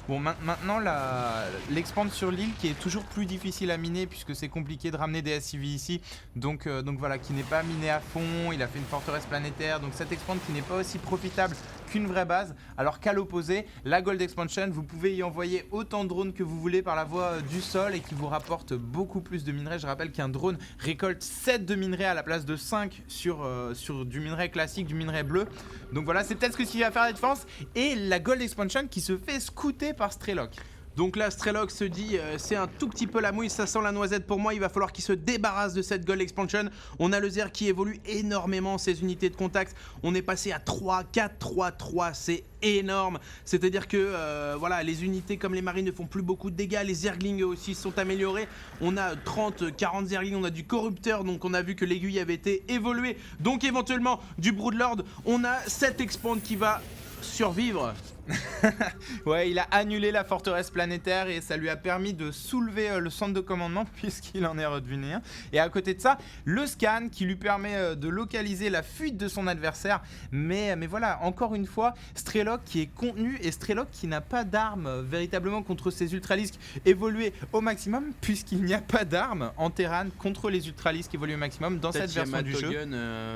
Bon, maintenant, l'expand sur l'île qui est toujours plus difficile à miner puisque c'est compliqué de ramener des SCV ici. Donc voilà, qui n'est pas miné à fond, il a fait une forteresse planétaire. Donc cette expand qui n'est pas aussi profitable qu'une vraie base. Alors qu'à l'opposé, la Gold Expansion, vous pouvez y envoyer autant de drones que vous voulez par la voie du sol et qui vous rapporte beaucoup plus de minerais. Je rappelle qu'un drone récolte 7 de minerais à la place de 5 sur du minerai classique, du minerai bleu. Donc voilà, c'est peut-être ce qui va faire la différence. Et la Gold Expansion qui se fait scouter par Strelok. Donc là, Strelok se dit, c'est un tout petit peu la mouille, ça sent la noisette pour moi, il va falloir qu'il se débarrasse de cette Gold Expansion. On a le Zerg qui évolue énormément ses unités de contact, on est passé à 3, 4, 3, 3, c'est énorme. C'est-à-dire que voilà, les unités comme les marines ne font plus beaucoup de dégâts, les Zerglings aussi sont améliorés. On a 30, 40 Zerglings, on a du corrupteur, donc on a vu que l'aiguille avait été évoluée. Donc éventuellement du Broodlord, on a cette expand qui va survivre. Ouais, il a annulé la forteresse planétaire et ça lui a permis de soulever le centre de commandement puisqu'il en est redevenu un. Et à côté de ça, le scan qui lui permet de localiser la fuite de son adversaire. Mais voilà, encore une fois, Strelok qui est contenu et Strelok qui n'a pas d'armes véritablement contre ces ultralisques évolués au maximum puisqu'il n'y a pas d'armes en Terran contre les ultralisques évolués au maximum dans cette version du jeu.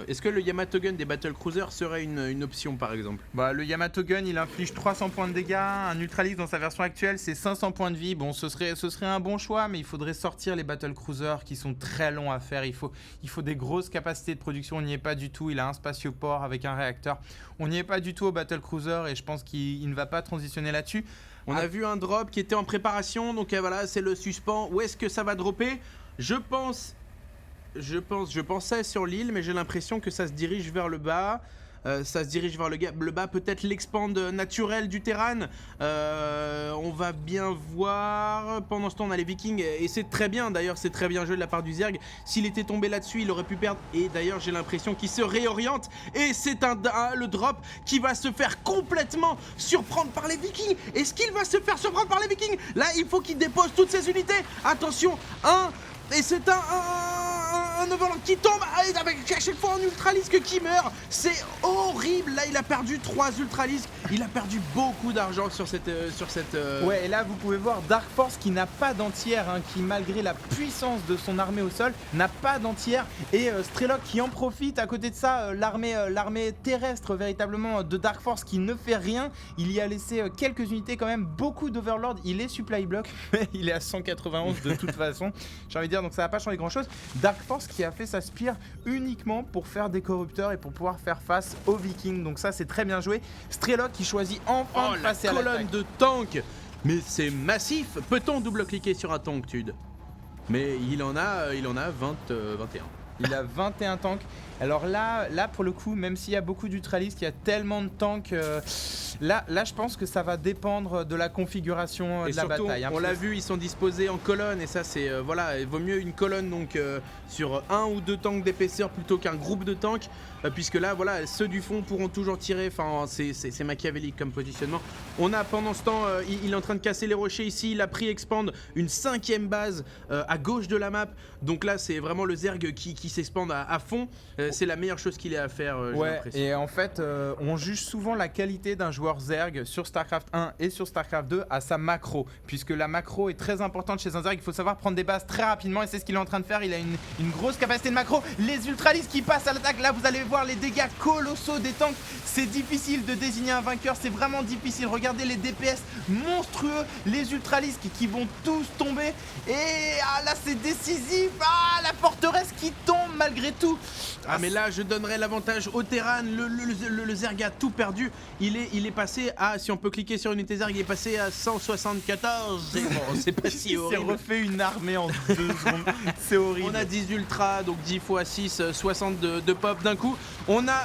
Est-ce que le Yamato Gun des Battle Cruisers serait une option par exemple? Bah, le Yamato Gun il inflige 300 points de dégâts, un Ultralisque dans sa version actuelle c'est 500 points de vie, bon ce serait un bon choix mais il faudrait sortir les Battle Cruisers qui sont très longs à faire, il faut des grosses capacités de production, on n'y est pas du tout, il a un spatioport avec un réacteur, on n'y est pas du tout au Battle Cruiser et je pense qu'il ne va pas transitionner là-dessus. On a vu un drop qui était en préparation donc voilà c'est le suspens, où est-ce que ça va dropper? Je pensais sur l'île mais j'ai l'impression que ça se dirige vers le bas. Ça se dirige vers le bas, peut-être l'expand naturel du Terran. On va bien voir. Pendant ce temps, on a les Vikings et c'est très bien. D'ailleurs, c'est très bien joué de la part du Zerg. S'il était tombé là-dessus, il aurait pu perdre. Et d'ailleurs, j'ai l'impression qu'il se réoriente. Et c'est le drop qui va se faire complètement surprendre par les Vikings. Est-ce qu'il va se faire surprendre par les Vikings? Là, il faut qu'il dépose toutes ses unités. Attention, et c'est un Overlord qui tombe avec à chaque fois un Ultralisque qui meurt. C'est horrible. Là, il a perdu 3 Ultralisques. Il a perdu beaucoup d'argent sur cette... Ouais, et là, vous pouvez voir Dark Force qui n'a pas d'antière, qui malgré la puissance de son armée au sol, n'a pas d'antière. Et Strelok qui en profite. À côté de ça, l'armée terrestre véritablement de Dark Force qui ne fait rien. Il y a laissé quelques unités quand même, beaucoup d'Overlord. Il est supply block, mais il est à 191 de toute façon. J'ai envie de dire, donc ça va pas changer grand chose. Dark Force qui a fait sa spire uniquement pour faire des corrupteurs et pour pouvoir faire face aux Vikings. Donc ça c'est très bien joué. Strelok qui choisit enfin de passer à l'attaque. La colonne de tank. Mais c'est massif. Peut-on double-cliquer sur un tank, Tude? Mais il en a 21. Il a 21 tanks. Alors là pour le coup, même s'il y a beaucoup d'ultralistes, il y a tellement de tanks. Là, je pense que ça va dépendre de la configuration de la bataille. On l'a vu, ils sont disposés en colonne et ça c'est voilà, il vaut mieux une colonne donc sur 1 ou 2 tanks d'épaisseur plutôt qu'un groupe de tanks puisque là voilà, ceux du fond pourront toujours tirer. Enfin, c'est machiavélique comme positionnement. On a pendant ce temps, il est en train de casser les rochers ici. Il a pris expand une 5e base à gauche de la map. Donc là, c'est vraiment le Zerg qui s'expande à fond. C'est la meilleure chose qu'il ait à faire. Ouais, et en fait, on juge souvent la qualité d'un joueur Zerg sur StarCraft 1 et sur StarCraft 2 à sa macro, puisque la macro est très importante chez un Zerg. Il faut savoir prendre des bases très rapidement et c'est ce qu'il est en train de faire. Il a une grosse capacité de macro. Les ultralistes qui passent à l'attaque, là vous allez voir les dégâts colossaux des tanks. C'est difficile de désigner un vainqueur, c'est vraiment difficile. Regardez les DPS monstrueux, les ultralistes qui vont tous tomber. Et là c'est décisif. La forteresse qui tombe malgré tout. Mais là je donnerais l'avantage au Terran. Le Zerg a tout perdu. Il est passé à, si on peut cliquer sur unité Zerg, il est passé à 174. Bon, c'est pas si horrible. Il s'est refait une armée en 2 secondes. C'est horrible. On a 10 ultras, donc 10 x 6, 60 de pop d'un coup.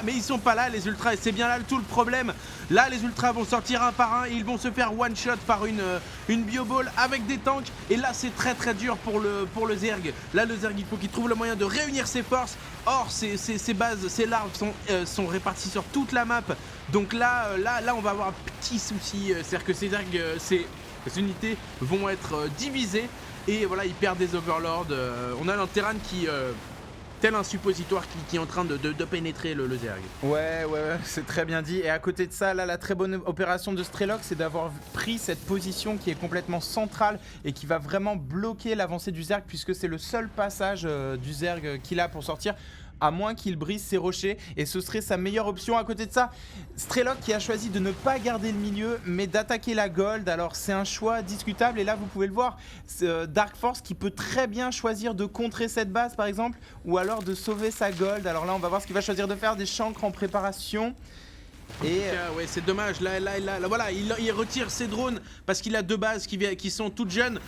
Mais ils sont pas là les ultras et c'est bien là tout le problème. Là les ultras vont sortir un par un et ils vont se faire one shot par une bioball avec des tanks. Et là c'est très très dur pour le Zerg. Là le Zerg il faut qu'il trouve le moyen de réunir ses forces. Or ces bases, ces larves sont réparties sur toute la map. Donc là on va avoir un petit souci. C'est-à-dire que ces Zerg, ces unités vont être divisées. Et voilà, ils perdent des overlords. On a un Terran tel un suppositoire qui est en train de pénétrer le Zerg. Ouais, c'est très bien dit. Et à côté de ça, là, la très bonne opération de Strelok, c'est d'avoir pris cette position qui est complètement centrale et qui va vraiment bloquer l'avancée du Zerg, puisque c'est le seul passage du Zerg qu'il a pour sortir, à moins qu'il brise ses rochers, et ce serait sa meilleure option. À côté de ça, Strelok qui a choisi de ne pas garder le milieu mais d'attaquer la gold. Alors c'est un choix discutable, et là vous pouvez le voir, Dark Force qui peut très bien choisir de contrer cette base par exemple, ou alors de sauver sa gold. Alors là on va voir ce qu'il va choisir de faire, des chancres en préparation. Et ouais, c'est dommage. Là, voilà, il retire ses drones parce qu'il a 2 bases qui sont toutes jeunes,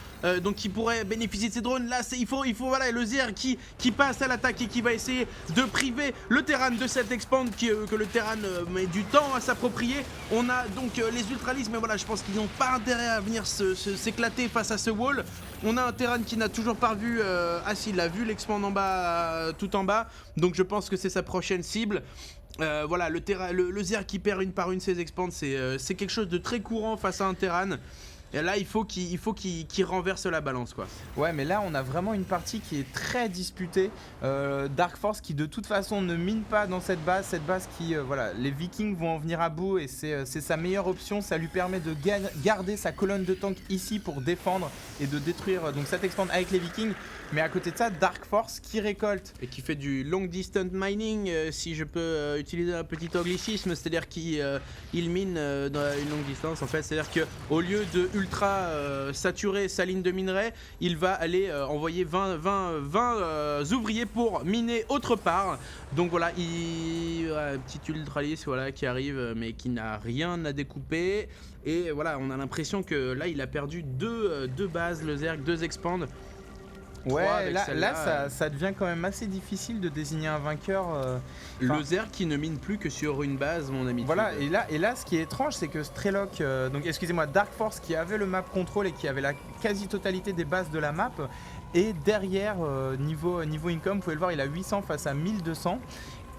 donc il pourrait bénéficier de ces drones. Là, il faut voilà, le Zerg qui passe à l'attaque et qui va essayer de priver le Terran de cette expand que le Terran met du temps à s'approprier. On a donc les Ultralistes, mais voilà, je pense qu'ils n'ont pas intérêt à venir s'éclater face à ce wall. On a un Terran qui n'a toujours pas vu. Ah si, il a vu l'expand en bas, tout en bas. Donc je pense que c'est sa prochaine cible. Voilà, le Zerg qui perd une par une ses expands, c'est quelque chose de très courant face à un Terran. Et là, il faut qu'il renverse la balance, quoi. Ouais, mais là, on a vraiment une partie qui est très disputée. Dark Force qui, de toute façon, ne mine pas dans cette base qui, voilà, les Vikings vont en venir à bout et c'est sa meilleure option. Ça lui permet de garder sa colonne de tanks ici pour défendre et de détruire donc cette expand avec les Vikings. Mais à côté de ça, Dark Force qui récolte. Et qui fait du long distance mining, si je peux utiliser un petit anglicisme, c'est-à-dire qu'il mine dans une longue distance, en fait. C'est-à-dire qu'au lieu de ultra saturer sa ligne de minerai, il va aller envoyer 20 ouvriers pour miner autre part. Donc voilà, un petit ultraliste voilà, qui arrive mais qui n'a rien à découper. Et voilà, on a l'impression que là, il a perdu deux bases, le Zerg, 2 expands. Ouais, là ça devient quand même assez difficile de désigner un vainqueur. Le Zerg qui ne mine plus que sur une base, mon ami. Voilà, et là ce qui est étrange, c'est que Strelok, donc excusez-moi, Dark Force qui avait le map control et qui avait la quasi-totalité des bases de la map, et derrière, niveau income, vous pouvez le voir, il a 800 face à 1200.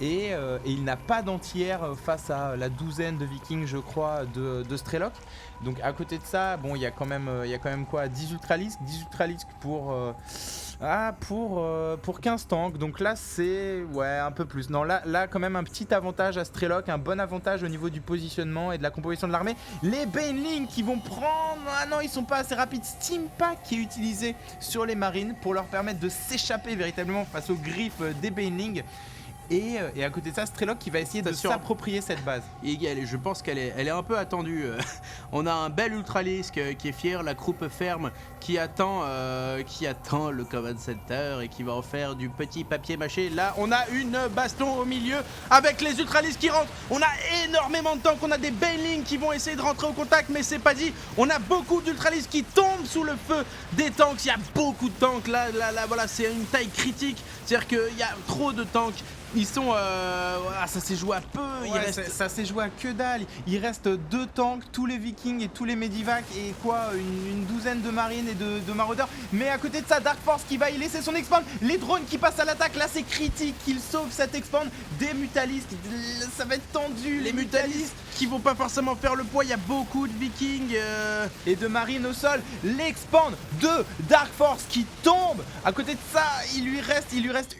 Et il n'a pas d'anti-air face à la douzaine de Vikings, je crois, de Strelok. Donc à côté de ça, bon, il y a quand même quoi, 10 Ultralisks pour 15 tanks. Donc là c'est un peu plus. Non, là quand même un petit avantage à Strelok, un bon avantage au niveau du positionnement et de la composition de l'armée. Les Baneling qui vont prendre, ah non, ils sont pas assez rapides. Steampack qui est utilisé sur les marines pour leur permettre de s'échapper véritablement face aux griffes des Baneling. Et à côté de ça, Strelok qui va essayer de s'approprier cette base. Et je pense qu'elle est un peu attendue. On a un bel Ultralisk qui est fier, la croupe ferme, qui attend le Command Center et qui va en faire du petit papier mâché. Là, on a une baston au milieu avec les Ultralisks qui rentrent. On a énormément de tanks, on a des Baneling qui vont essayer de rentrer au contact, mais c'est pas dit. On a beaucoup d'Ultralisks qui tombent sous le feu des tanks. Il y a beaucoup de tanks. Là, voilà, c'est une taille critique. C'est-à-dire qu'il y a trop de tanks. Ils sont... ça s'est joué à peu. Ça s'est joué à que dalle. Il reste 2 tanks, tous les Vikings et tous les Medivacs et une douzaine de marines et de maraudeurs. Mais à côté de ça, Dark Force qui va y laisser son expand. Les drones qui passent à l'attaque. Là, c'est critique qu'il sauve cette expand. Des Mutalistes, ça va être tendu. Les Mutalistes qui vont pas forcément faire le poids. Il y a beaucoup de Vikings et de marines au sol. L'expand de Dark Force qui tombe. À côté de ça, il lui reste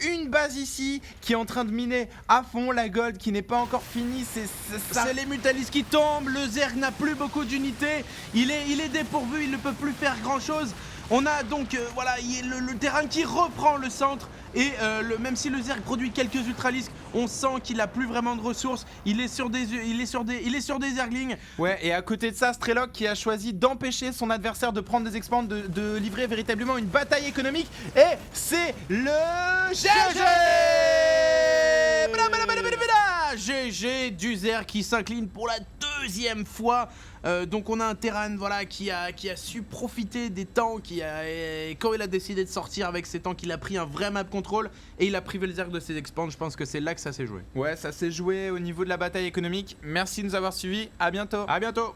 une base ici qui est en train de miner à fond, la gold qui n'est pas encore finie. C'est les Mutalistes qui tombent. Le Zerg n'a plus beaucoup d'unités. Il est dépourvu, il ne peut plus faire grand chose. On a donc le terrain qui reprend le centre. Et même si le Zerg produit quelques Ultralisks, on sent qu'il a plus vraiment de ressources. Il est sur des Zerglings. Ouais, et à côté de ça, Strelok qui a choisi d'empêcher son adversaire de prendre des expands, de livrer véritablement une bataille économique. Et c'est le GG. GG du Zerg qui s'incline pour la 2e fois. Donc on a un Terran qui a su profiter des tanks, et quand il a décidé de sortir avec ses tanks, il a pris un vrai map control et il a privé le Zerg de ses expands. Je pense que c'est là que ça s'est joué. Ouais, ça s'est joué au niveau de la bataille économique. Merci de nous avoir suivis, à bientôt. À bientôt.